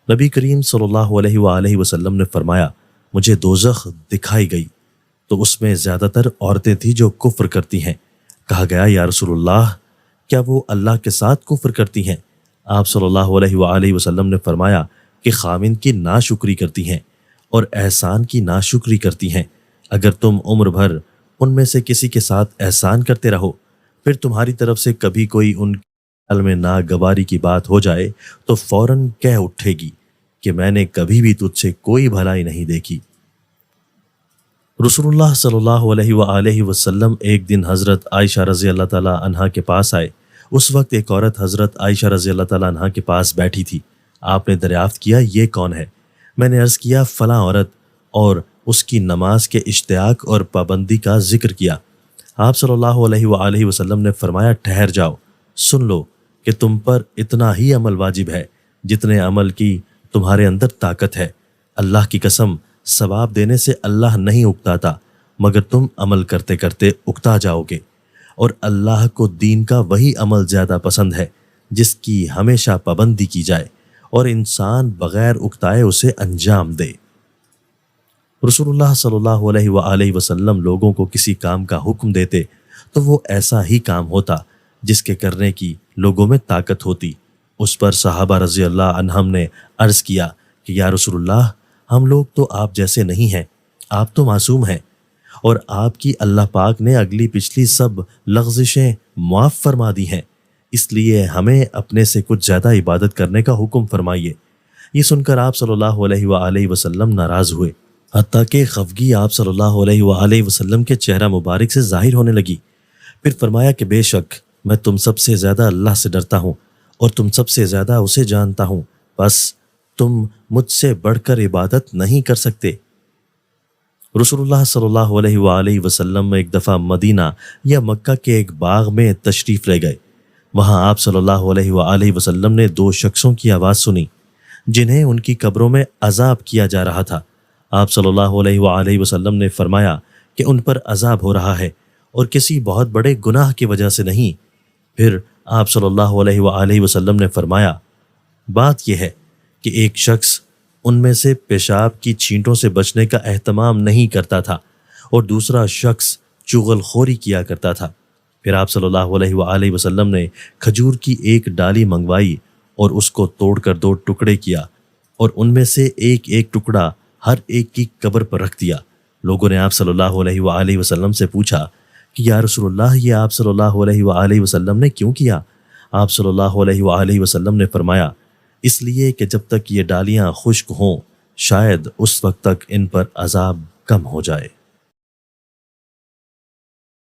نبی کریم صلی اللہ علیہ وآلہ وسلم نے فرمایا مجھے دوزخ دکھائی گئی تو اس میں زیادہ تر عورتیں تھیں جو کفر کرتی ہیں۔ کہا گیا یا رسول اللہ کیا وہ اللہ کے ساتھ کفر کرتی ہیں؟ آپ صلی اللہ علیہ وآلہ وسلم نے فرمایا کہ خاوند کی ناشکری کرتی ہیں اور احسان کی ناشکری کرتی ہیں۔ اگر تم عمر بھر ان میں سے کسی کے ساتھ احسان کرتے رہو پھر تمہاری طرف سے کبھی کوئی ان کے حال میں ناگواری کی بات ہو جائے تو فوراً کہہ اٹھے گی کہ میں نے کبھی بھی تجھ سے کوئی بھلائی نہیں دیکھی۔ رسول اللہ صلی اللہ علیہ وآلہ وسلم ایک دن حضرت عائشہ رضی اللہ تعالیٰ عنہا کے پاس آئے۔ اس وقت ایک عورت حضرت عائشہ رضی اللہ تعالیٰ عنہا کے پاس بیٹھی تھی۔ آپ نے دریافت کیا یہ کون ہے؟ میں نے عرض کیا فلاں عورت، اور اس کی نماز کے اشتیاق اور پابندی کا ذکر کیا۔ آپ صلی اللہ علیہ وآلہ وسلم نے فرمایا ٹھہر جاؤ، سن لو کہ تم پر اتنا ہی عمل واجب ہے جتنے عمل کی تمہارے اندر طاقت ہے۔ اللہ کی قسم ثواب دینے سے اللہ نہیں اکتاتا مگر تم عمل کرتے کرتے اکتا جاؤ گے، اور اللہ کو دین کا وہی عمل زیادہ پسند ہے جس کی ہمیشہ پابندی کی جائے اور انسان بغیر اکتائے اسے انجام دے۔ رسول اللہ صلی اللہ علیہ وآلہ وسلم لوگوں کو کسی کام کا حکم دیتے تو وہ ایسا ہی کام ہوتا جس کے کرنے کی لوگوں میں طاقت ہوتی۔ اس پر صحابہ رضی اللہ عنہم نے عرض کیا کہ یا رسول اللہ ہم لوگ تو آپ جیسے نہیں ہیں، آپ تو معصوم ہیں، اور آپ کی اللہ پاک نے اگلی پچھلی سب لغزشیں معاف فرما دی ہیں، اس لیے ہمیں اپنے سے کچھ زیادہ عبادت کرنے کا حکم فرمائیے۔ یہ سن کر آپ صلی اللہ علیہ وآلہ وسلم ناراض ہوئے، حتیٰ کہ خفگی آپ صلی اللہ علیہ وآلہ وسلم کے چہرہ مبارک سے ظاہر ہونے لگی۔ پھر فرمایا کہ بے شک میں تم سب سے زیادہ اللہ سے ڈرتا ہوں اور تم سب سے زیادہ اسے جانتا ہوں، بس تم مجھ سے بڑھ کر عبادت نہیں کر سکتے۔ رسول اللہ صلی اللہ علیہ وآلہ وسلم ایک دفعہ مدینہ یا مکہ کے ایک باغ میں تشریف لے گئے۔ وہاں آپ صلی اللہ علیہ وآلہ وسلم نے دو شخصوں کی آواز سنی جنہیں ان کی قبروں میں عذاب کیا جا رہا تھا۔ آپ صلی اللہ علیہ وآلہ وسلم نے فرمایا کہ ان پر عذاب ہو رہا ہے اور کسی بہت بڑے گناہ کی وجہ سے نہیں۔ پھر آپ صلی اللہ علیہ وآلہ وسلم نے فرمایا بات یہ ہے کہ ایک شخص ان میں سے پیشاب کی چھینٹوں سے بچنے کا اہتمام نہیں کرتا تھا اور دوسرا شخص چغل خوری کیا کرتا تھا۔ پھر آپ صلی اللہ علیہ وآلہ وسلم نے کھجور کی ایک ڈالی منگوائی اور اس کو توڑ کر دو ٹکڑے کیا اور ان میں سے ایک ایک ٹکڑا ہر ایک کی قبر پر رکھ دیا۔ لوگوں نے آپ صلی اللہ علیہ وآلہ وسلم سے پوچھا کہ یا رسول اللہ یہ آپ صلی اللہ علیہ وآلہ وسلم نے کیوں کیا؟ آپ صلی اللہ علیہ وآلہ وسلم نے فرمایا اس لیے کہ جب تک یہ ڈالیاں خشک ہوں شاید اس وقت تک ان پر عذاب کم ہو جائے۔